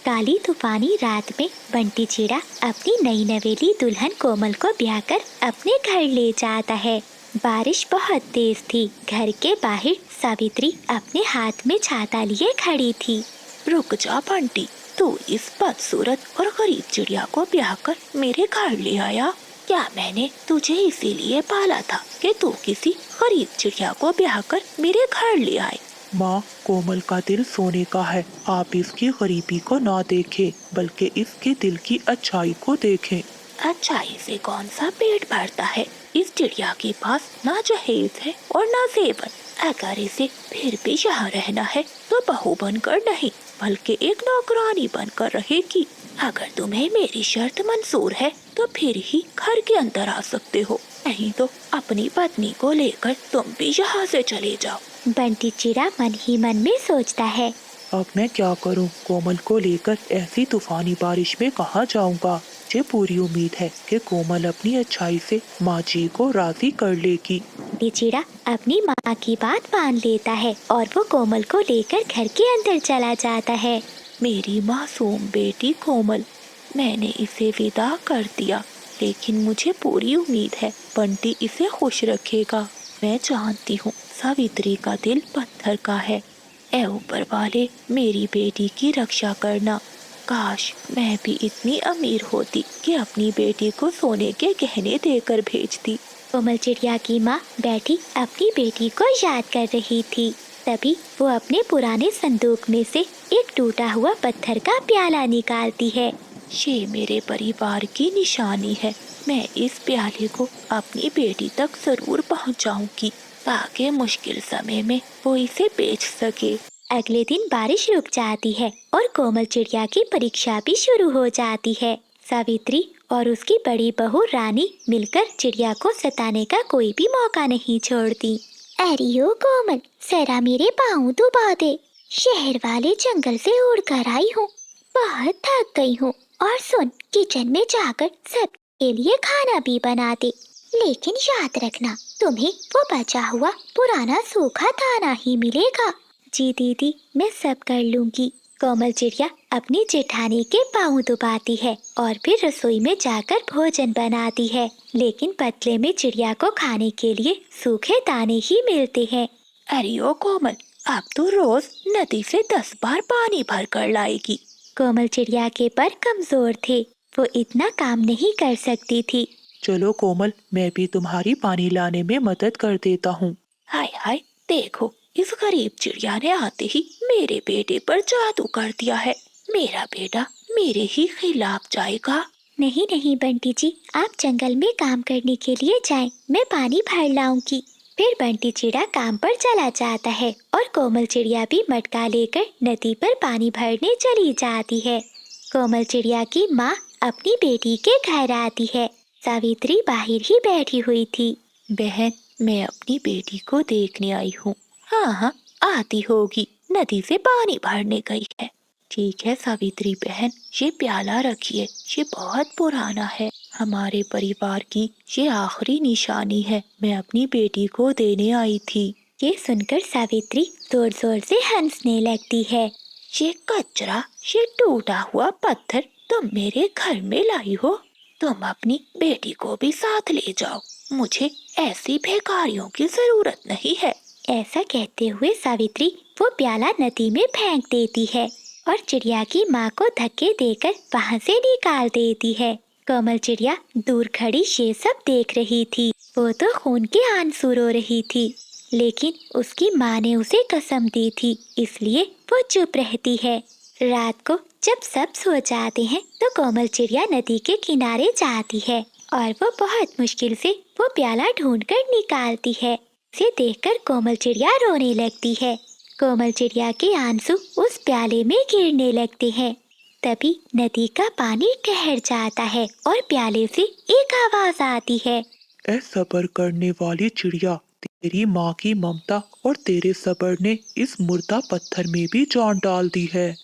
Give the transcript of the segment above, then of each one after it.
काली तूफानी रात में बंटी चिड़ा अपनी नई नवेली दुल्हन कोमल को ब्याह कर अपने घर ले जाता है। बारिश बहुत तेज थी। घर के बाहर सावित्री अपने हाथ में छाता लिए खड़ी थी। रुक जा बंटी, तू इस बदसूरत और गरीब चिड़िया को ब्याह कर मेरे घर ले आया। क्या मैंने तुझे इसीलिए पाला था कि तू किसी गरीब चिड़िया को ब्याह कर मेरे घर ले आए? माँ, कोमल का दिल सोने का है। आप इसकी गरीबी को ना देखें, बल्कि इसके दिल की अच्छाई को देखें। अच्छाई से कौन सा पेट भरता है? इस चिड़िया के पास ना जहेज है और ना जेवर। अगर इसे फिर भी यहाँ रहना है तो बहू बनकर नहीं, बल्कि एक नौकरानी बनकर रहेगी। अगर तुम्हें मेरी शर्त मंजूर है तो फिर ही घर के अंदर आ सकते हो, नहीं तो अपनी पत्नी को लेकर तुम भी यहाँ से चले जाओ। बंटी चिड़ा मन ही मन में सोचता है, अब मैं क्या करूं? कोमल को लेकर ऐसी तूफानी बारिश में कहाँ जाऊंगा? मुझे पूरी उम्मीद है कि कोमल अपनी अच्छाई से माँ जी को राजी कर लेगी। बंटी चिड़ा अपनी माँ की बात मान लेता है और वो कोमल को लेकर घर के अंदर चला जाता है। मेरी मासूम बेटी कोमल, मैंने इसे विदा कर दिया, लेकिन मुझे पूरी उम्मीद है बंटी इसे खुश रखेगा। मैं जानती हूँ सावित्री का दिल पत्थर का है। ऐ ऊपर वाले, मेरी बेटी की रक्षा करना। काश मैं भी इतनी अमीर होती कि अपनी बेटी को सोने के गहने देकर भेजती। कोमल चिड़िया की माँ बैठी अपनी बेटी को याद कर रही थी। तभी वो अपने पुराने संदूक में से एक टूटा हुआ पत्थर का प्याला निकालती है। ये मेरे परिवार की निशानी है। मैं इस प्याले को अपनी बेटी तक जरूर पहुंचाऊंगी, ताकि मुश्किल समय में वो इसे बेच सके। अगले दिन बारिश रुक जाती है और कोमल चिड़िया की परीक्षा भी शुरू हो जाती है। सावित्री और उसकी बड़ी बहू रानी मिलकर चिड़िया को सताने का कोई भी मौका नहीं छोड़ती। अरे ओ कोमल, जरा मेरे पाँव दबा दे। शहर वाले जंगल से उड़कर आई हूँ, बहुत थक गई हूँ। और सुन, किचन में जाकर सबके लिए खाना भी बना दे, लेकिन याद रखना तुम्हें वो बचा हुआ पुराना सूखा दाना ही मिलेगा। जी दीदी, मैं सब कर लूंगी। कोमल चिड़िया अपनी जेठानी के पाँव दबाती है और फिर रसोई में जाकर भोजन बनाती है, लेकिन बदले में चिड़िया को खाने के लिए सूखे दाने ही मिलते हैं। अरे ओ कोमल, अब तो रोज नदी से 10 बार पानी भर कर लाएगी। कोमल चिड़िया के पर कमजोर थे, वो इतना काम नहीं कर सकती थी। चलो कोमल, मैं भी तुम्हारी पानी लाने में मदद कर देता हूँ। हाय हाय, देखो इस गरीब चिड़िया ने आते ही मेरे बेटे पर जादू कर दिया है। मेरा बेटा मेरे ही खिलाफ जाएगा। नहीं नहीं बंटी जी, आप जंगल में काम करने के लिए जाएं, मैं पानी भर लाऊंगी। फिर बंटी चिड़ा काम पर चला जाता है और कोमल चिड़िया भी मटका लेकर नदी पर पानी भरने चली जाती है। कोमल चिड़िया की माँ अपनी बेटी के घर आती है। सावित्री बाहर ही बैठी हुई थी। बहन, मैं अपनी बेटी को देखने आई हूँ। हाँ हाँ, आती होगी, नदी से पानी भरने गई है। ठीक है सावित्री बहन, ये प्याला रखिए, ये बहुत पुराना है। हमारे परिवार की ये आखिरी निशानी है। मैं अपनी बेटी को देने आई थी। ये सुनकर सावित्री जोर जोर से हंसने लगती है। ये कचरा, ये टूटा हुआ पत्थर तुम मेरे घर में लाई हो? तुम अपनी बेटी को भी साथ ले जाओ, मुझे ऐसी भिखारियों की जरूरत नहीं है। ऐसा कहते हुए सावित्री वो प्याला नदी में फेंक देती है और चिड़िया की माँ को धक्के देकर वहाँ से निकाल देती है। कोमल चिड़िया दूर खड़ी ये सब देख रही थी। वो तो खून के आंसू रो रही थी, लेकिन उसकी माँ ने उसे कसम दी थी, इसलिए वो चुप रहती है। रात को जब सब सो जाते हैं तो कोमल चिड़िया नदी के किनारे जाती है और वो बहुत मुश्किल से वो प्याला ढूंढकर निकालती है। इसे देखकर कोमल चिड़िया रोने लगती है। कोमल चिड़िया के आंसू उस प्याले में गिरने लगते हैं। तभी नदी का पानी ठहर जाता है और प्याले से एक आवाज आती है, ऐ सब्र करने वाली चिड़िया, तेरी माँ की ममता और तेरे सब्र ने इस मुर्दा पत्थर में भी जान डाल दी है।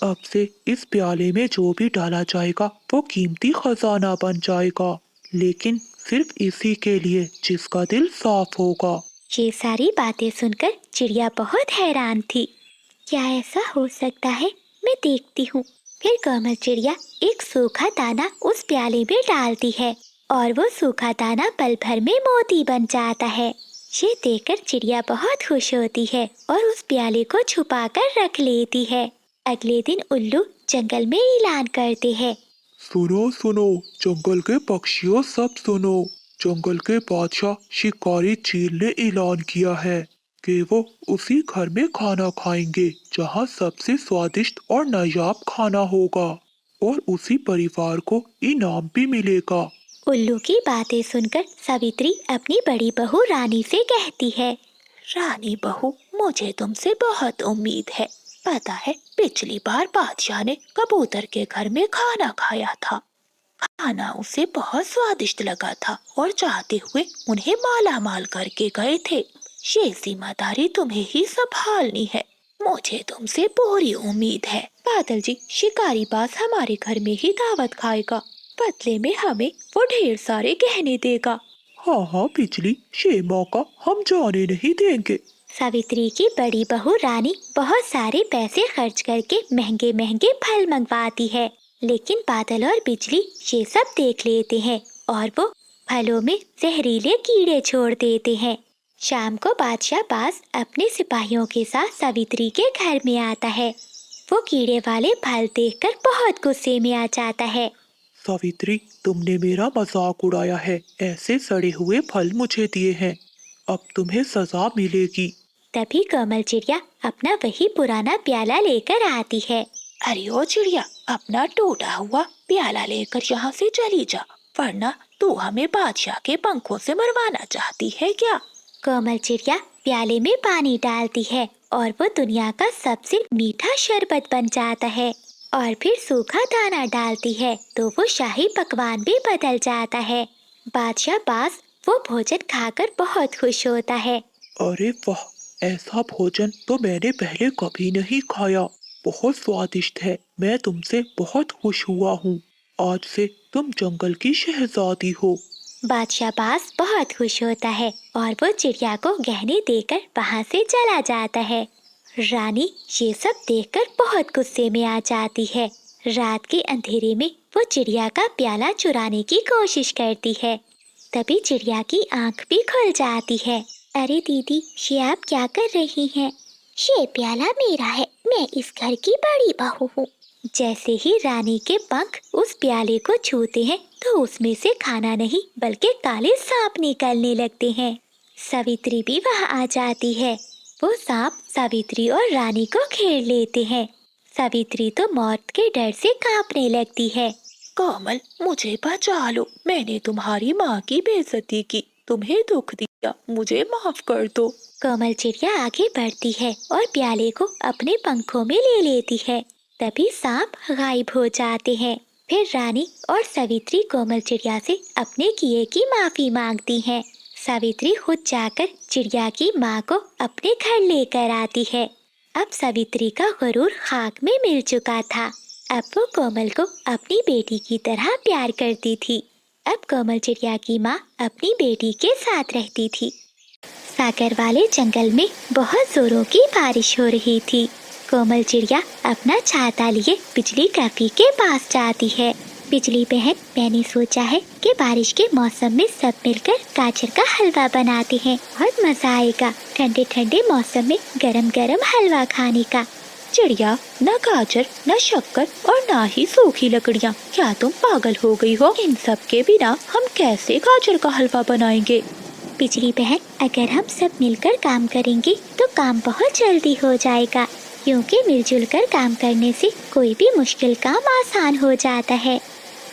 अब से इस प्याले में जो भी डाला जाएगा वो कीमती खजाना बन जाएगा, लेकिन सिर्फ इसी के लिए जिसका दिल साफ होगा। ये सारी बातें सुनकर चिड़िया बहुत हैरान थी। क्या ऐसा हो सकता है? मैं देखती हूँ फिर कोमल चिड़िया एक सूखा दाना उस प्याले में डालती है और वो सूखा दाना पल भर में मोती बन जाता है। ये देखकर चिड़िया बहुत खुश होती है और उस प्याले को छुपा कर रख लेती है। अगले दिन उल्लू जंगल में ऐलान करते हैं। सुनो सुनो, जंगल के पक्षियों सब सुनो। जंगल के बादशाह शिकारी चील ने ऐलान किया है कि वो उसी घर में खाना खाएंगे जहाँ सबसे स्वादिष्ट और नायाब खाना होगा और उसी परिवार को इनाम भी मिलेगा। उल्लू की बातें सुनकर सावित्री अपनी बड़ी बहू रानी से कहती है। रानी बहू, मुझे तुमसे बहुत उम्मीद है। पता है, पिछली बार बादशाह ने कबूतर के घर में खाना खाया था। खाना उसे बहुत स्वादिष्ट लगा था और चाहते हुए उन्हें माला माल करके गए थे। ये जिम्मेदारी तुम्हें ही संभालनी है। मुझे तुमसे पूरी उम्मीद है। बादल जी, शिकारी बाज हमारे घर में ही दावत खाएगा। बदले में हमें वो ढेर सारे गहने देगा। हाँ हाँ बिजली, ये मौका हम जाने नहीं देंगे। सावित्री की बड़ी बहू रानी बहुत सारे पैसे खर्च करके महंगे महंगे फल मंगवाती है, लेकिन बादल और बिजली ये सब देख लेते हैं और वो फलों में जहरीले कीड़े छोड़ देते हैं। शाम को बादशाह बाज अपने सिपाहियों के साथ सावित्री के घर में आता है। वो कीड़े वाले फल देखकर बहुत गुस्से में आ जाता है। सावित्री, तुमने मेरा मजाक उड़ाया है। ऐसे सड़े हुए फल मुझे दिए हैं, अब तुम्हें सजा मिलेगी। तभी कोमल चिड़िया अपना वही पुराना प्याला लेकर आती है। अरे ओ चिड़िया, अपना टूटा हुआ प्याला लेकर यहाँ से चली जा, वरना तू हमें बादशाह के पंखों से मरवाना चाहती है क्या? कोमल चिड़िया प्याले में पानी डालती है और वो दुनिया का सबसे मीठा शरबत बन जाता है और फिर सूखा दाना डालती है तो वो शाही पकवान भी बदल जाता है। बादशाह बाज वो भोजन खाकर बहुत खुश होता है। अरे वाह, ऐसा भोजन तो मैंने पहले कभी नहीं खाया। बहुत स्वादिष्ट है। मैं तुमसे बहुत खुश हुआ हूँ। आज से तुम जंगल की शहजादी हो। बादशाह बाज बहुत खुश होता है और वो चिड़िया को गहने देकर वहाँ से चला जाता है। रानी ये सब देखकर बहुत गुस्से में आ जाती है। रात के अंधेरे में वो चिड़िया का प्याला चुराने की कोशिश करती है। तभी चिड़िया की आंख भी खुल जाती है। अरे दीदी, ये आप क्या कर रही हैं? ये प्याला मेरा है, मैं इस घर की बड़ी बहू हूँ। जैसे ही रानी के पंख उस प्याले को छूते हैं तो उसमें से खाना नहीं बल्कि काले सांप निकलने लगते हैं। सावित्री भी वहाँ आ जाती है। वो सांप सावित्री और रानी को घेर लेते हैं। सावित्री तो मौत के डर से कांपने लगती है। कोमल, मुझे बचा लो। मैंने तुम्हारी माँ की बेइज्जती की, तुम्हें दुख दिया, मुझे माफ कर दो। कोमल चिड़िया आगे बढ़ती है और प्याले को अपने पंखों में ले लेती है। तभी सांप गायब हो जाते हैं। फिर रानी और सावित्री कोमल चिड़िया से अपने किए की माफी मांगती हैं। सावित्री खुद जाकर चिड़िया की माँ को अपने घर लेकर आती है। अब सावित्री का गुरूर खाक में मिल चुका था। अब वो कोमल को अपनी बेटी की तरह प्यार करती थी। अब कोमल चिड़िया की माँ अपनी बेटी के साथ रहती थी। सागर वाले जंगल में बहुत जोरों की बारिश हो रही थी। कोमल चिड़िया अपना छाता लिए बिजली काकी के पास जाती है। बिजली बहन, मैंने सोचा है कि बारिश के मौसम में सब मिलकर गाजर का हलवा बनाते हैं। बहुत मजा आएगा ठंडे ठंडे मौसम में गरम गरम हलवा खाने का। चिड़िया, न गाजर, न शक्कर और न ही सूखी लकड़ियाँ। क्या तुम पागल हो गई हो? इन सब के बिना हम कैसे गाजर का हलवा बनाएंगे? बिजली बहन, अगर हम सब मिलकर काम करेंगे तो काम बहुत जल्दी हो जाएगा, क्योंकि मिलजुल कर काम करने से कोई भी मुश्किल काम आसान हो जाता है।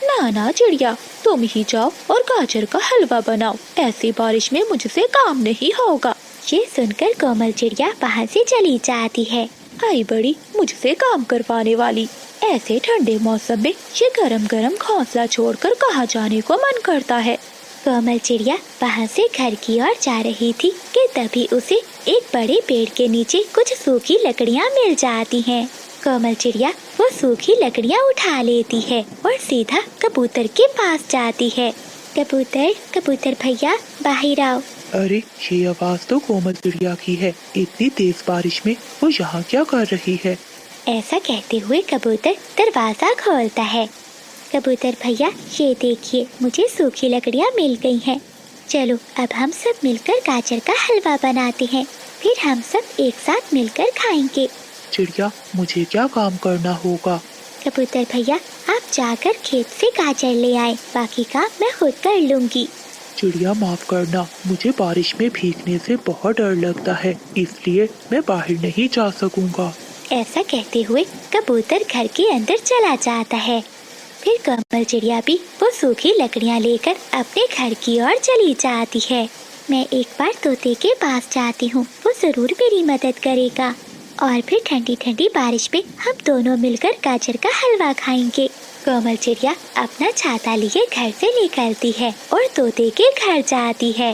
ना ना चिड़िया, तुम ही जाओ और गाजर का हलवा बनाओ। ऐसी बारिश में मुझसे काम नहीं होगा। ये सुनकर कोमल चिड़िया वहाँ से चली जाती है। आई बड़ी मुझसे काम करवाने वाली। ऐसे ठंडे मौसम में ये गरम गरम घोंसला छोड़कर कहाँ जाने को मन करता है। कोमल चिड़िया वहाँ से घर की ओर जा रही थी कि तभी उसे एक बड़े पेड़ के नीचे कुछ सूखी लकड़ियाँ मिल जाती हैं। कोमल चिड़िया वो सूखी लकड़ियाँ उठा लेती है और सीधा कबूतर के पास जाती है। कबूतर, कबूतर भैया, बाहर आओ। अरे, ये आवाज तो कोमल चिड़िया की है। इतनी तेज बारिश में वो यहाँ क्या कर रही है? ऐसा कहते हुए कबूतर दरवाजा खोलता है। कबूतर भैया, ये देखिए, मुझे सूखी लकड़ियाँ मिल गई हैं। चलो अब हम सब मिलकर गाजर का हलवा बनाते हैं, फिर हम सब एक साथ मिलकर खाएंगे। चिड़िया, मुझे क्या काम करना होगा? कबूतर भैया, आप जाकर खेत से गाजर ले आए, बाकी काम मैं खुद कर लूंगी। चिड़िया, माफ करना, मुझे बारिश में भीगने से बहुत डर लगता है, इसलिए मैं बाहर नहीं जा सकूंगा। ऐसा कहते हुए कबूतर घर के अंदर चला जाता है। फिर कमल चिड़िया भी वो सूखी लकड़ियाँ लेकर अपने घर की ओर चली जाती है। मैं एक बार तोते के पास जाती हूँ, वो जरूर मेरी मदद करेगा और फिर ठंडी ठंडी बारिश में हम दोनों मिलकर गाजर का हलवा खाएंगे। कोमल चिड़िया अपना छाता लिए घर से निकलती है और तोते के घर जाती है।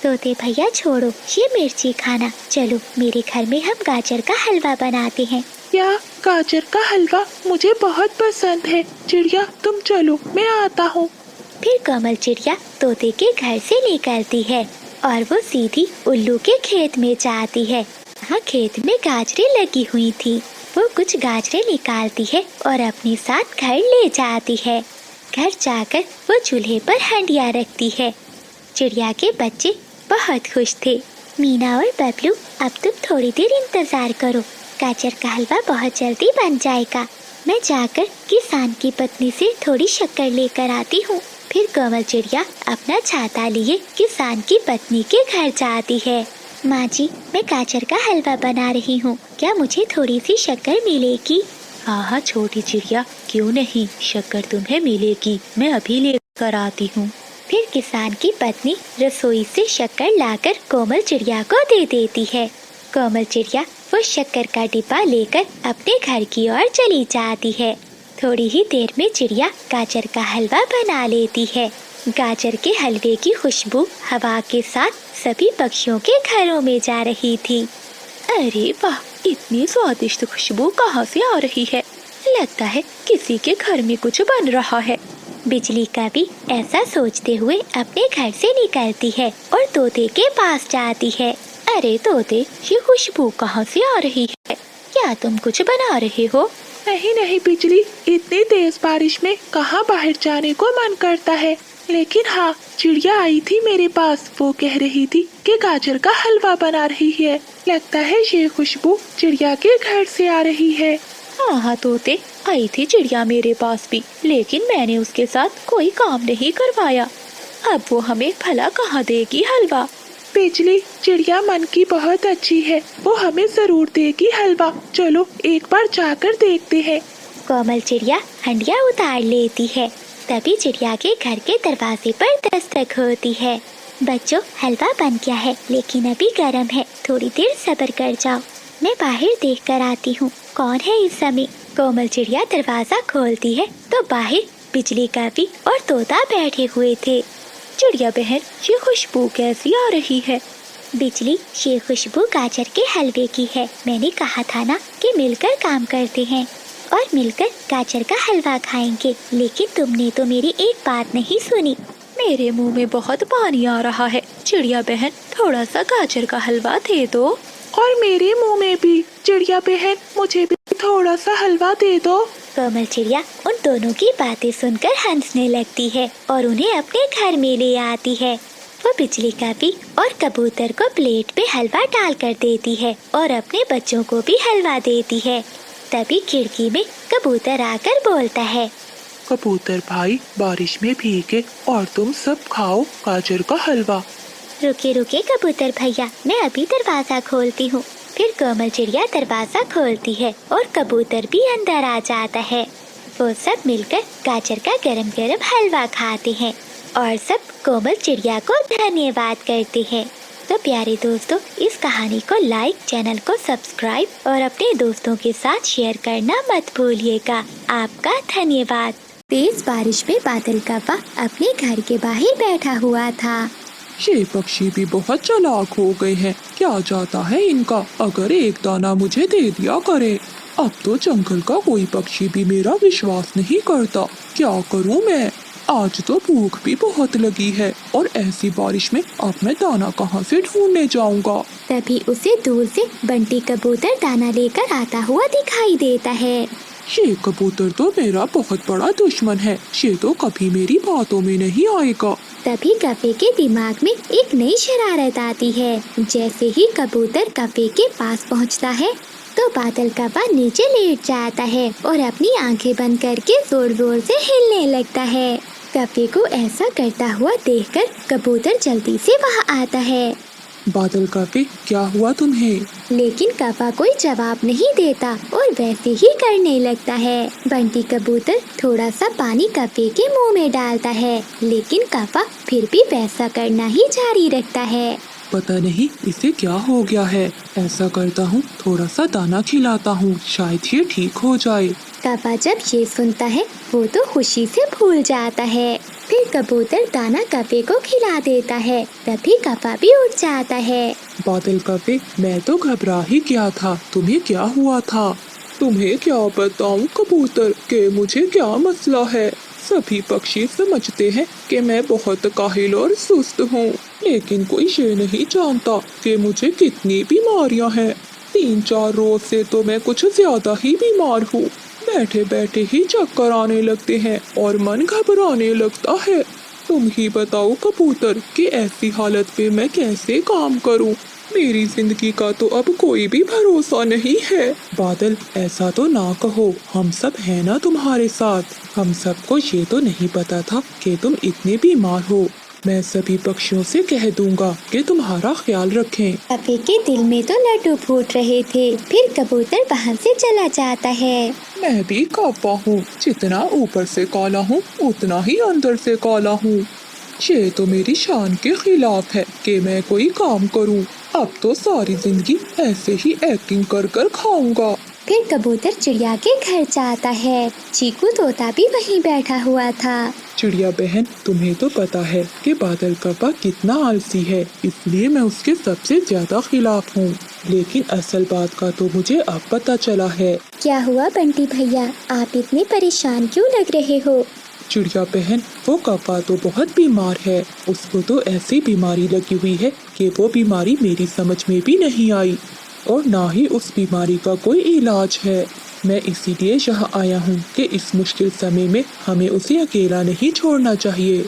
तोते भैया, छोड़ो ये मिर्ची खाना, चलो मेरे घर में हम गाजर का हलवा बनाते हैं। क्या गाजर का हलवा? मुझे बहुत पसंद है। चिड़िया, तुम चलो, मैं आता हूँ। फिर कमल चिड़िया तोते के घर से निकलती है और वो सीधी उल्लू के खेत में जाती है। वहाँ खेत में गाजरें लगी हुई थी। वो कुछ गाजरें निकालती है और अपने साथ घर ले जाती है। घर जाकर वो चूल्हे पर हंडिया रखती है। चिड़िया के बच्चे बहुत खुश थे। मीना और बबलू, अब तुम थोड़ी देर इंतजार करो, गाजर का हलवा बहुत जल्दी बन जाएगा। मैं जाकर किसान की पत्नी से थोड़ी शक्कर लेकर आती हूँ। फिर कोमल चिड़िया अपना छाता लिए किसान की पत्नी के घर जाती है। माँ जी, मैं गाजर का हलवा बना रही हूँ, क्या मुझे थोड़ी सी शक्कर मिलेगी? हाँ हाँ छोटी चिड़िया, क्यों नहीं, शक्कर तुम्हें मिलेगी, मैं अभी लेकर आती हूँ। फिर किसान की पत्नी रसोई से शक्कर लाकर कोमल चिड़िया को दे देती है। कोमल चिड़िया वो शक्कर का डिब्बा लेकर अपने घर की ओर चली जाती है। थोड़ी ही देर में चिड़िया गाजर का हलवा बना लेती है। गाजर के हलवे की खुशबू हवा के साथ सभी पक्षियों के घरों में जा रही थी। अरे वाह, इतनी स्वादिष्ट खुशबू कहाँ से आ रही है? लगता है किसी के घर में कुछ बन रहा है। बिजली का भी ऐसा सोचते हुए अपने घर से निकलती है और तोते के पास जाती है। अरे तोते, ये खुशबू कहाँ से आ रही है? क्या तुम कुछ बना रहे हो? नहीं नहीं बिजली, इतनी तेज बारिश में कहाँ बाहर जाने को मन करता है। लेकिन हाँ, चिड़िया आई थी मेरे पास, वो कह रही थी कि गाजर का हलवा बना रही है। लगता है ये खुशबू चिड़िया के घर से आ रही है। हाँ हाँ तोते, आई थी चिड़िया मेरे पास भी, लेकिन मैंने उसके साथ कोई काम नहीं करवाया। अब वो हमें भला कहाँ देगी हलवा? बिजली, चिड़िया मन की बहुत अच्छी है, वो हमें जरूर देगी हलवा। चलो एक बार जाकर देखते हैं। कोमल चिड़िया हंडिया उतार लेती है। तभी चिड़िया के घर के दरवाजे पर दस्तक होती है। बच्चों, हलवा बन गया है, लेकिन अभी गर्म है, थोड़ी देर सब्र कर जाओ, मैं बाहर देख कर आती हूँ कौन है इस समय। कोमल चिड़िया दरवाजा खोलती है तो बाहर बिजली का भी और तोता बैठे हुए थे। चिड़िया बहन, ये खुशबू कैसी आ रही है? बिजली, ये खुशबू गाजर के हलवे की है। मैंने कहा था ना कि मिलकर काम करते हैं और मिलकर गाजर का हलवा खाएंगे, लेकिन तुमने तो मेरी एक बात नहीं सुनी। मेरे मुंह में बहुत पानी आ रहा है। चिड़िया बहन, थोड़ा सा गाजर का हलवा दे दो। और मेरे मुंह में भी। चिड़िया बहन, मुझे भी थोड़ा सा हलवा दे दो। कोमल चिड़िया उन दोनों की बातें सुनकर हंसने लगती है और उन्हें अपने घर में ले आती है। वो बिजली का भी और कबूतर को प्लेट पे हलवा डाल कर देती है और अपने बच्चों को भी हलवा देती है। तभी खिड़की में कबूतर आकर बोलता है, कबूतर भाई, बारिश में भीगे और तुम सब खाओ गाजर का हलवा। रुके रुके कबूतर भैया, मैं अभी दरवाजा खोलती हूँ। फिर कोमल चिड़िया दरवाजा खोलती है और कबूतर भी अंदर आ जाता है। वो सब मिलकर गाजर का गरम गरम हलवा खाते हैं और सब कोमल चिड़िया को धन्यवाद करते हैं। तो प्यारे दोस्तों, इस कहानी को लाइक, चैनल को सब्सक्राइब और अपने दोस्तों के साथ शेयर करना मत भूलिएगा। आपका धन्यवाद। तेज बारिश में बादल कौवा अपने घर के बाहर बैठा हुआ था। ये पक्षी भी बहुत चालाक हो गए हैं, क्या जाता है इनका, अगर एक दाना मुझे दे दिया करे। अब तो जंगल का कोई पक्षी भी मेरा विश्वास नहीं करता, क्या करूं मैं। आज तो भूख भी बहुत लगी है और ऐसी बारिश में अब मैं दाना कहाँ से ढूंढने जाऊंगा। तभी उसे दूर से बंटी कबूतर दाना लेकर आता हुआ दिखाई देता है। ये कबूतर तो मेरा बहुत बड़ा दुश्मन है, ये तो कभी मेरी बातों में नहीं आएगा। तभी कफे के दिमाग में एक नई शरारत आती है। जैसे ही कबूतर कफे के पास पहुंचता है तो बादल कप्पा नीचे लेट जाता है और अपनी आंखें बंद करके जोर जोर से हिलने लगता है। कफे को ऐसा करता हुआ देखकर कबूतर जल्दी से वहां आता है। बादल कफे, क्या हुआ तुम्हें? लेकिन कप्पा कोई जवाब नहीं देता और वैसे ही करने लगता है। बंटी कबूतर थोड़ा सा पानी कप्पे के मुंह में डालता है, लेकिन कप्पा फिर भी वैसा करना ही जारी रखता है। पता नहीं इसे क्या हो गया है। ऐसा करता हूँ, थोड़ा सा दाना खिलाता हूँ, शायद ये ठीक हो जाए। कप्पा जब ये सुनता है वो तो खुशी से फूल जाता है। फिर कबूतर दाना कप्पे को खिला देता है। तभी कप्पा भी उठ जाता है। बादल कफे, मैं तो घबरा ही गया था, तुम्हें क्या हुआ था? तुम्हें क्या बताऊं कबूतर के मुझे क्या मसला है। सभी पक्षी समझते हैं कि मैं बहुत काहिल और सुस्त हूँ, लेकिन कोई ये नहीं जानता कि मुझे कितनी बीमारियाँ हैं। 3-4 रोज से तो मैं कुछ ज्यादा ही बीमार हूँ। बैठे बैठे ही चक्कर आने लगते हैं और मन घबराने लगता है। तुम ही बताओ कबूतर कि ऐसी हालत में मैं कैसे काम करूं? मेरी जिंदगी का तो अब कोई भी भरोसा नहीं है। बादल, ऐसा तो ना कहो, हम सब हैं ना तुम्हारे साथ। हम सबको ये तो नहीं पता था कि तुम इतने बीमार हो। मैं सभी पक्षियों से कह दूंगा कि तुम्हारा ख्याल रखें। कप्पे के दिल में तो लड्डू फूट रहे थे। फिर कबूतर वहाँ से चला जाता है। मैं भी कप्पा हूँ, जितना ऊपर से काला हूँ उतना ही अंदर से काला हूँ। ये तो मेरी शान के खिलाफ है कि मैं कोई काम करूँ। अब तो सारी जिंदगी ऐसे ही एक्टिंग कर कर खाऊंगा। फिर कबूतर चिड़िया के घर जाता है। चीकू तोता भी वहीं बैठा हुआ था। चिड़िया बहन, तुम्हें तो पता है कि बादल कप्पा कितना आलसी है, इसलिए मैं उसके सबसे ज्यादा खिलाफ हूँ। लेकिन असल बात का तो मुझे अब पता चला है। क्या हुआ बंटी भैया, आप इतने परेशान क्यों लग रहे हो? चिड़िया बहन, वो कप्पा तो बहुत बीमार है। उसको तो ऐसी बीमारी लगी हुई है कि वो बीमारी मेरी समझ में भी नहीं आई और ना ही उस बीमारी का कोई इलाज है। मैं इसीलिए यहाँ आया हूँ कि इस मुश्किल समय में हमें उसे अकेला नहीं छोड़ना चाहिए।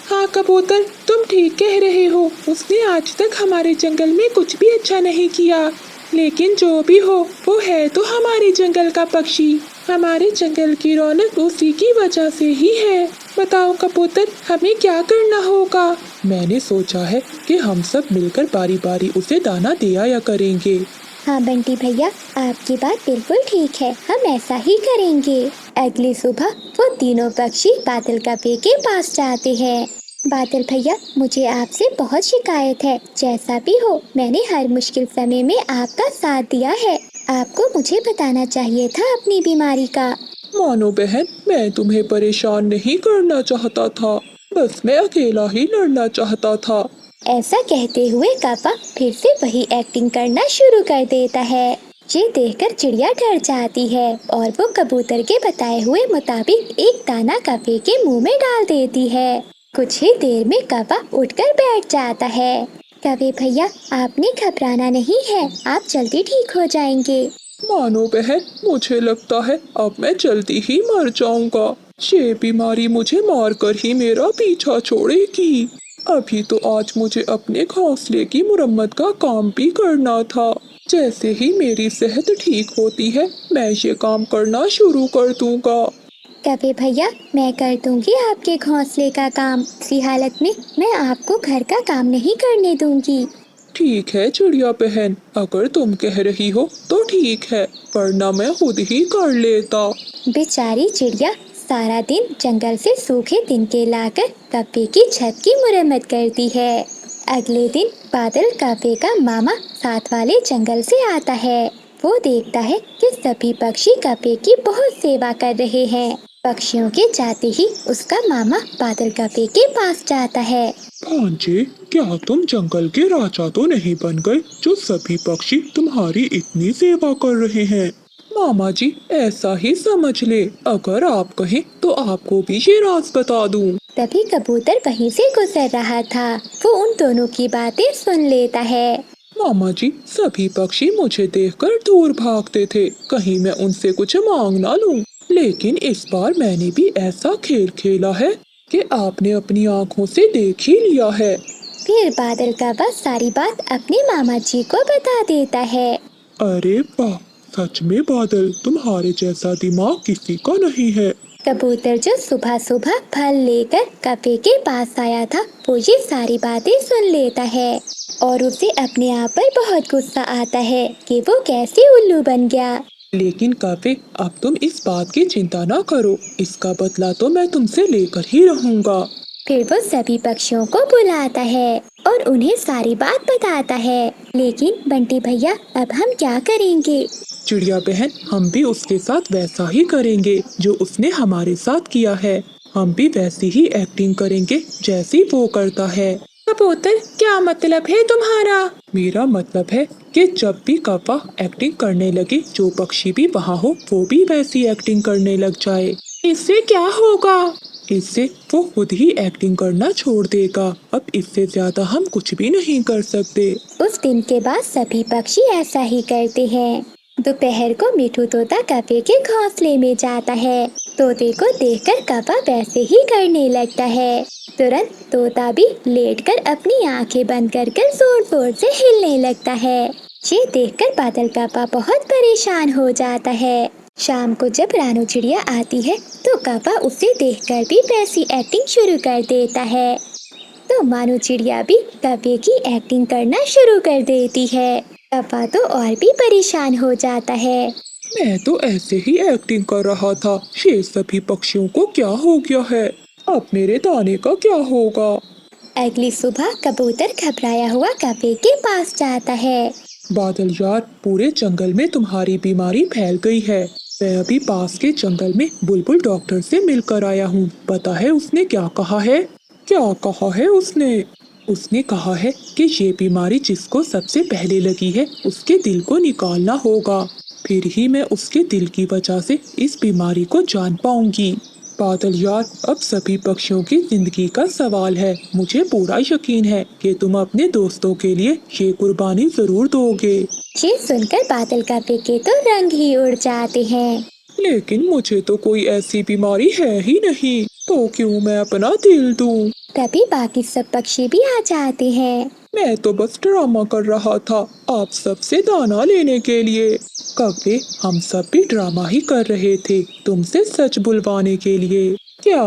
हाँ कबूतर, तुम ठीक कह रहे हो। उसने आज तक हमारे जंगल में कुछ भी अच्छा नहीं किया, लेकिन जो भी हो वो है तो हमारे जंगल का पक्षी। हमारे जंगल की रौनक उसी की वजह से ही है। बताओ कबूतर, हमें क्या करना होगा? मैंने सोचा है कि हम सब मिलकर बारी बारी उसे दाना दे आया करेंगे। हाँ बंटी भैया, आपकी बात बिल्कुल ठीक है, हम ऐसा ही करेंगे। अगली सुबह वो तीनों पक्षी बादल कप्पे के पास जाते हैं। बादल भैया, मुझे आपसे बहुत शिकायत है। जैसा भी हो, मैंने हर मुश्किल समय में आपका साथ दिया है। आपको मुझे बताना चाहिए था अपनी बीमारी का। मानो बहन, मैं तुम्हें परेशान नहीं करना चाहता था, बस मैं अकेला ही लड़ना चाहता था। ऐसा कहते हुए कप्पा फिर से वही एक्टिंग करना शुरू कर देता है। ये देखकर चिड़िया डर जाती है और वो कबूतर के बताए हुए मुताबिक एक दाना कप्पे के मुंह में डाल देती है। कुछ ही देर में कप्पा उठकर बैठ जाता है। कप्पे भैया, आपने घबराना नहीं है, आप जल्दी ठीक हो जाएंगे। मानो बहन, मुझे लगता है अब मैं जल्दी ही मर जाऊंगा। ये बीमारी मुझे मारकर ही मेरा पीछा छोड़ेगी। अभी तो आज मुझे अपने घोंसले की मुरम्मत का काम भी करना था। जैसे ही मेरी सेहत ठीक होती है, मैं ये काम करना शुरू कर दूंगा। कप्पे भैया, मैं कर दूंगी आपके घोंसले का काम। इसी हालत में मैं आपको घर का काम नहीं करने दूंगी। ठीक है चिड़िया बहन, अगर तुम कह रही हो तो ठीक है, वरना मैं खुद ही कर लेता। बेचारी चिड़िया सारा दिन जंगल से सूखे तिनके लाकर कप्पे की छत की मुरम्मत करती है। अगले दिन बादल कप्पे का मामा साथ वाले जंगल से आता है। वो देखता है कि सभी पक्षी कप्पे की बहुत सेवा कर रहे हैं। पक्षियों के जाते ही उसका मामा बादल कप्पे के पास जाता है। भांजे, क्या तुम जंगल के राजा तो नहीं बन गए जो सभी पक्षी तुम्हारी इतनी सेवा कर रहे हैं? मामा जी ऐसा ही समझ ले, अगर आप कहें तो आपको भी ये राज बता दूं। तभी कबूतर वहीं से गुजर रहा था। वो उन दोनों की बातें सुन लेता है। मामा जी सभी पक्षी मुझे देखकर दूर भागते थे, कहीं मैं उनसे कुछ मांग ना लूं। लेकिन इस बार मैंने भी ऐसा खेल खेला है कि आपने अपनी आंखों से देख ही लिया है। फिर बादल का बस सारी बात अपने मामा जी को बता देता है। अरे वाह, सच में बादल, तुम्हारे जैसा दिमाग किसी का नहीं है। कबूतर जो सुबह सुबह फल लेकर कपे के पास आया था, वो ये सारी बातें सुन लेता है और उसे अपने आप पर बहुत गुस्सा आता है कि वो कैसे उल्लू बन गया। लेकिन काफे, अब तुम इस बात की चिंता ना करो, इसका बदला तो मैं तुमसे लेकर ही रहूंगा। फिर वो सभी पक्षियों को बुलाता है और उन्हें सारी बात बताता है। लेकिन बंटी भैया, अब हम क्या करेंगे? चिड़िया बहन, हम भी उसके साथ वैसा ही करेंगे जो उसने हमारे साथ किया है। हम भी वैसी ही एक्टिंग करेंगे जैसी वो करता है। कबूतर, क्या मतलब है तुम्हारा? मेरा मतलब है कि जब भी कौवा एक्टिंग करने लगे, जो पक्षी भी वहाँ हो वो भी वैसी एक्टिंग करने लग जाए। इससे क्या होगा? इससे वो खुद ही एक्टिंग करना छोड़ देगा। अब इससे ज्यादा हम कुछ भी नहीं कर सकते। उस दिन के बाद सभी पक्षी ऐसा ही करते हैं। दोपहर को मिठू तोता कौवे के घोंसले में जाता है। तोते को देखकर कौवा वैसे ही करने लगता है। तुरंत तोता भी लेटकर अपनी आंखें बंद कर जोर जोर से हिलने लगता है। ये देखकर बादल कौवा बहुत परेशान हो जाता है। शाम को जब रानू चिड़िया आती है तो कौवा उसे देखकर भी वैसी एक्टिंग शुरू कर देता है। तो मानो चिड़िया भी कौवे की एक्टिंग करना शुरू कर देती है। कौवा तो और भी परेशान हो जाता है। मैं तो ऐसे ही एक्टिंग कर रहा था, ये सभी पक्षियों को क्या हो गया है? अब मेरे दाने का क्या होगा? अगली सुबह कबूतर घबराया हुआ कौवे के पास जाता है। बादल यार, पूरे जंगल में तुम्हारी बीमारी फैल गई है। मैं अभी पास के जंगल में बुलबुल डॉक्टर से मिलकर आया हूँ। पता है उसने क्या कहा है? क्या कहा है उसने? उसने कहा है कि ये बीमारी जिसको सबसे पहले लगी है उसके दिल को निकालना होगा, फिर ही मैं उसके दिल की वजह से इस बीमारी को जान पाऊंगी। बादल यार, अब सभी पक्षियों की जिंदगी का सवाल है। मुझे पूरा यकीन है कि तुम अपने दोस्तों के लिए ये कुर्बानी जरूर दोगे। ये सुनकर बादल कौवे के तो रंग ही उड़ जाते हैं। लेकिन मुझे तो कोई ऐसी बीमारी है ही नहीं, तो क्यों मैं अपना दिल दूं? तभी बाकी सब पक्षी भी आ जाते हैं। मैं तो बस ड्रामा कर रहा था आप सबसे दाना लेने के लिए। कौवे, हम सब भी ड्रामा ही कर रहे थे तुमसे सच बुलवाने के लिए। क्या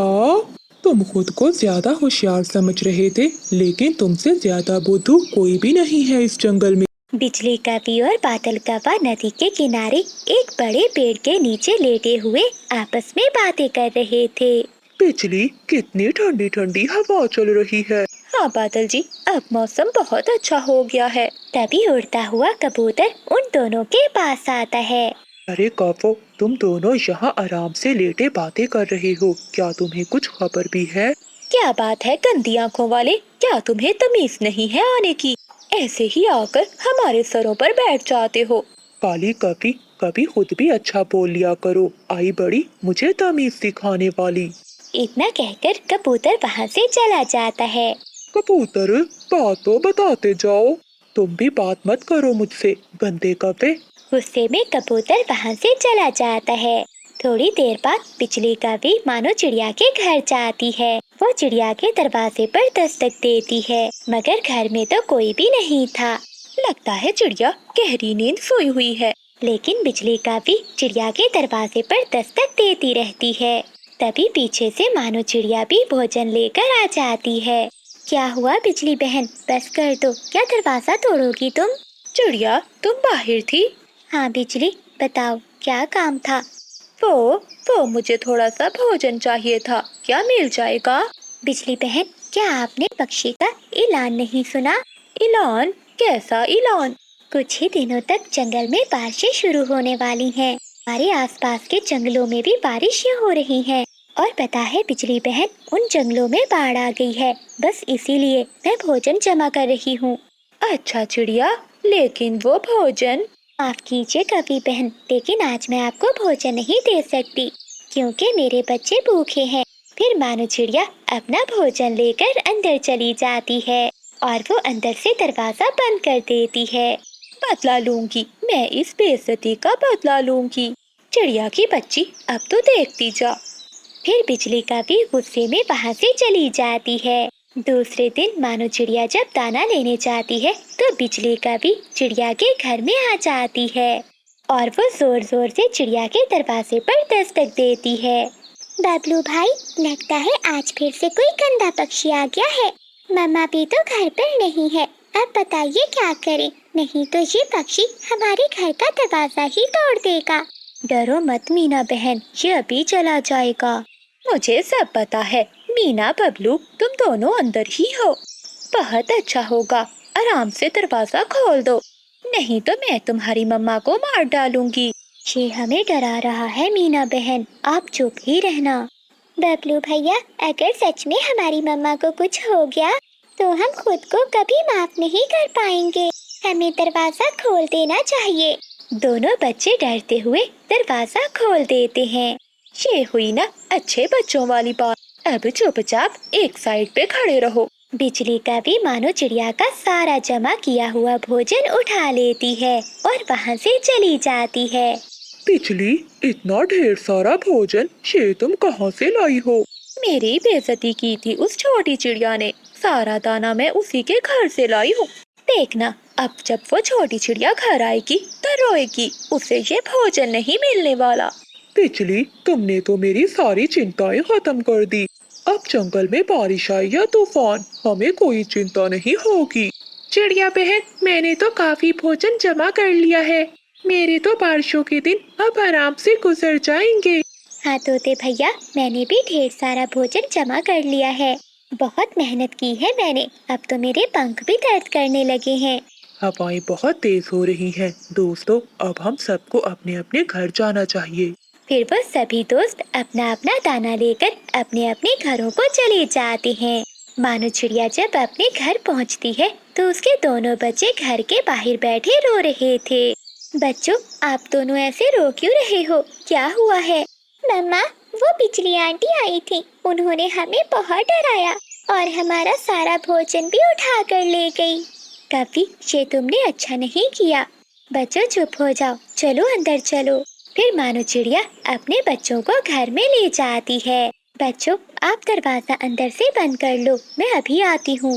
तुम खुद को ज्यादा होशियार समझ रहे थे? लेकिन तुमसे ज्यादा बुद्धू कोई भी नहीं है इस जंगल में। बिजली कौवी और बादल कौवा नदी के किनारे एक बड़े पेड़ के नीचे लेटे हुए आपस में बातें कर रहे थे। बिजली, कितनी ठंडी ठंडी हवा चल रही है। हाँ बादल जी, अब मौसम बहुत अच्छा हो गया है। तभी उड़ता हुआ कबूतर उन दोनों के पास आता है। अरे कौवो, तुम दोनों यहाँ आराम से लेटे बातें कर रहे हो, क्या तुम्हें कुछ खबर भी है? क्या बात है गंदी आंखों वाले, क्या तुम्हें तमीज नहीं है आने की? ऐसे ही आकर हमारे सरों पर बैठ जाते हो। काली कभी कभी खुद भी अच्छा बोल लिया करो, आई बड़ी मुझे तमीज सिखाने वाली। इतना कहकर कबूतर वहाँ से चला जाता है। कबूतर, बात तो बताते जाओ। तुम भी बात मत करो मुझसे, गंदे कौवे। गुस्से में कबूतर वहाँ से चला जाता है। थोड़ी देर बाद बिजली कौवी मानो चिड़िया के घर जाती है। वो चिड़िया के दरवाजे पर दस्तक देती है, मगर घर में तो कोई भी नहीं था। लगता है चिड़िया गहरी नींद सोई हुई है। लेकिन बिजली कौवी चिड़िया के दरवाजे पर दस्तक देती रहती है। तभी पीछे से मानो चिड़िया भी भोजन लेकर आ जाती है। क्या हुआ बिजली बहन, बस कर दो, क्या दरवाजा तोड़ोगी तुम? चिड़िया, तुम बाहर थी? हाँ बिजली, बताओ क्या काम था? वो मुझे थोड़ा सा भोजन चाहिए था, क्या मिल जाएगा? बिजली बहन, क्या आपने पक्षी का ऐलान नहीं सुना? ऐलान? कैसा ऐलान? कुछ ही दिनों तक जंगल में बारिशें शुरू होने वाली हैं। हमारे आसपास के जंगलों में भी बारिशें हो रही हैं। और पता है बिजली बहन, उन जंगलों में बाढ़ आ गई है। बस इसीलिए मैं भोजन जमा कर रही हूँ। अच्छा चिड़िया, लेकिन वो भोजन? माफ कीजिए कवि बहन, लेकिन आज मैं आपको भोजन नहीं दे सकती क्योंकि मेरे बच्चे भूखे हैं। फिर मानो चिड़िया अपना भोजन लेकर अंदर चली जाती है और वो अंदर से दरवाजा बंद कर देती है। बदला लूंगी, मैं इस बेइज्जती का बदला लूंगी। चिड़िया की बच्ची, अब तो देखती जा। फिर बिजली का भी गुस्से में वहाँ से चली जाती है। दूसरे दिन मानो चिड़िया जब दाना लेने जाती है तो बिजली का भी चिड़िया के घर में आ जाती है और वो जोर जोर से चिड़िया के दरवाजे पर दस्तक देती है। बबलू भाई, लगता है आज फिर से कोई गंदा पक्षी आ गया है। मम्मा भी तो घर पर नहीं है, अब बताइए क्या करें, नहीं तो ये पक्षी हमारे घर का दरवाजा ही तोड़ देगा। डरो मत मीना बहन, ये अभी चला जाएगा। मुझे सब पता है मीना बबलू, तुम दोनों अंदर ही हो। बहुत अच्छा होगा, आराम से दरवाजा खोल दो, नहीं तो मैं तुम्हारी मम्मा को मार डालूंगी। ये हमें डरा रहा है मीना बहन, आप चुप ही रहना। बबलू भैया, अगर सच में हमारी मम्मा को कुछ हो गया तो हम खुद को कभी माफ नहीं कर पाएंगे। हमें दरवाजा खोल देना चाहिए। दोनों बच्चे डरते हुए दरवाजा खोल देते हैं। ये हुई ना अच्छे बच्चों वाली बात। अब चुपचाप एक साइड पे खड़े रहो। बिजली का भी मानो चिड़िया का सारा जमा किया हुआ भोजन उठा लेती है और वहाँ से चली जाती है। बिजली, इतना ढेर सारा भोजन ये तुम कहाँ से लाई हो? मेरी बेइज्जती की थी उस छोटी चिड़िया ने, सारा दाना मैं उसी के घर से लाई हूँ। देखना, अब जब वो छोटी चिड़िया घर आएगी तो रोएगी, उसे ये भोजन नहीं मिलने वाला। बिजली, तुमने तो मेरी सारी चिंताएं खत्म कर दी। अब जंगल में बारिश आई या तूफान, हमें कोई चिंता नहीं होगी। चिड़िया बहन, मैंने तो काफी भोजन जमा कर लिया है। मेरे तो बारिशों के दिन अब आराम से गुजर जाएंगे। हाँ तोते भैया, मैंने भी ढेर सारा भोजन जमा कर लिया है। बहुत मेहनत की है मैंने, अब तो मेरे पंख भी दर्द करने लगे हैं। हवाएं बहुत तेज हो रही हैं। दोस्तों, अब हम सबको अपने अपने घर जाना चाहिए। फिर वो सभी दोस्त अपना अपना दाना लेकर अपने अपने घरों को चले जाते हैं। मानो चिड़िया जब अपने घर पहुंचती है तो उसके दोनों बच्चे घर के बाहर बैठे रो रहे थे। बच्चों, आप दोनों ऐसे रो क्यों रहे हो, क्या हुआ है? मम्मा, वो बिजली आंटी आई थी, उन्होंने हमें बहुत डराया और हमारा सारा भोजन भी उठा कर ले गई। कभी ये तुमने अच्छा नहीं किया। बच्चों चुप हो जाओ, चलो अंदर चलो। फिर मानो चिड़िया अपने बच्चों को घर में ले जाती है। बच्चों, आप दरवाजा अंदर से बंद कर लो, मैं अभी आती हूँ।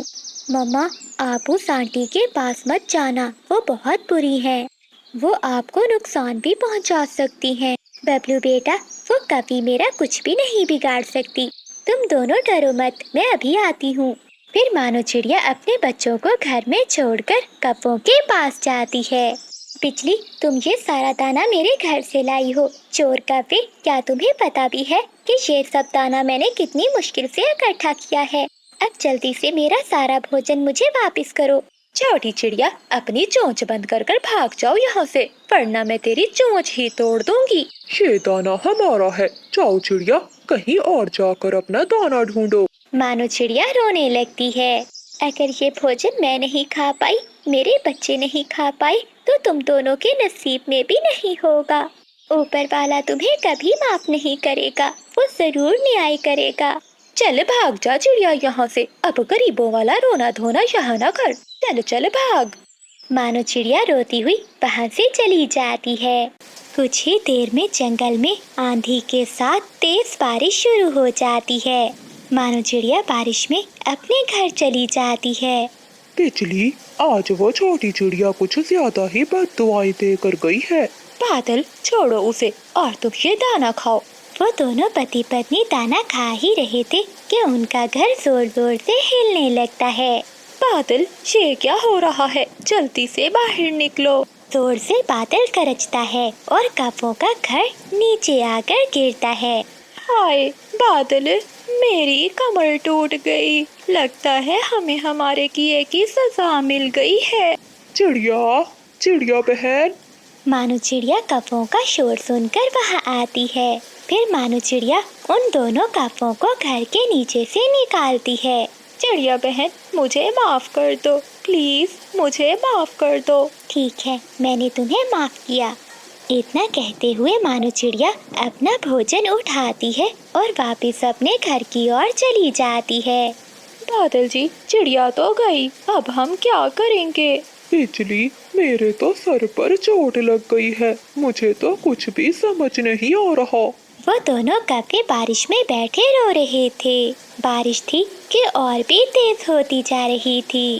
मम्मा, आप उस आंटी के पास मत जाना, वो बहुत बुरी है, वो आपको नुकसान भी पहुंचा सकती हैं। बबलू बेटा, वो कभी मेरा कुछ भी नहीं बिगाड़ सकती, तुम दोनों डरो मत, मैं अभी आती हूँ। फिर मानो चिड़िया अपने बच्चों को घर में छोड़कर कौवों के पास जाती है। बिजली, तुम ये सारा दाना मेरे घर से लाई हो। चोर कौवे, क्या तुम्हें पता भी है कि ये सब दाना मैंने कितनी मुश्किल से इकट्ठा किया है? अब जल्दी से मेरा सारा भोजन मुझे वापस करो। छोटी चिड़िया, अपनी चोंच बंद कर कर भाग जाओ यहाँ से, वरना मैं तेरी चोंच ही तोड़ दूंगी। ये दाना हमारा है, जाओ चिड़िया, कहीं और जाकर अपना दाना ढूंढो। मानो चिड़िया रोने लगती है। अगर ये भोजन मैं नहीं खा पाई, मेरे बच्चे नहीं खा पाए, तो तुम दोनों के नसीब में भी नहीं होगा। ऊपर वाला तुम्हें कभी माफ नहीं करेगा, वो जरूर न्याय करेगा। चल भाग जा चिड़िया यहाँ से, अब गरीबों वाला रोना धोना यहाँ न कर, चल चल भाग। मानो चिड़िया रोती हुई वहाँ से चली जाती है। कुछ ही देर में जंगल में आंधी के साथ तेज बारिश शुरू हो जाती है। मानो चिड़िया बारिश में अपने घर चली जाती है। बिजली, आज वो छोटी चिड़िया कुछ ज्यादा ही बददुआएं देकर गई है। बादल, छोड़ो उसे और तुम ये दाना खाओ। वो दोनों पति पत्नी दाना खा ही रहे थे कि उनका घर जोर जोर से हिलने लगता है। बादल, ये क्या हो रहा है, जल्दी से बाहर निकलो। जोर से बादल गरजता है और कौवों का घर नीचे आकर गिरता है। हाय बादल, मेरी कमर टूट गई, लगता है हमें हमारे किए की सजा मिल गई है। चिड़िया, चिड़िया बहन। मानो चिड़िया कौवों का शोर सुनकर वहाँ आती है। फिर मानो चिड़िया उन दोनों कौवों को घर के नीचे से निकालती है। चिड़िया बहन, मुझे माफ कर दो, प्लीज मुझे माफ कर दो। ठीक है, मैंने तुम्हें माफ किया। इतना कहते हुए मानो चिड़िया अपना भोजन उठाती है और वापस अपने घर की ओर चली जाती है। बादल जी, चिड़िया तो गई, अब हम क्या करेंगे? बिजली, मेरे तो सर पर चोट लग गई है, मुझे तो कुछ भी समझ नहीं आ रहा। वो दोनों कब के बारिश में बैठे रो रहे थे। बारिश थी कि और भी तेज होती जा रही थी।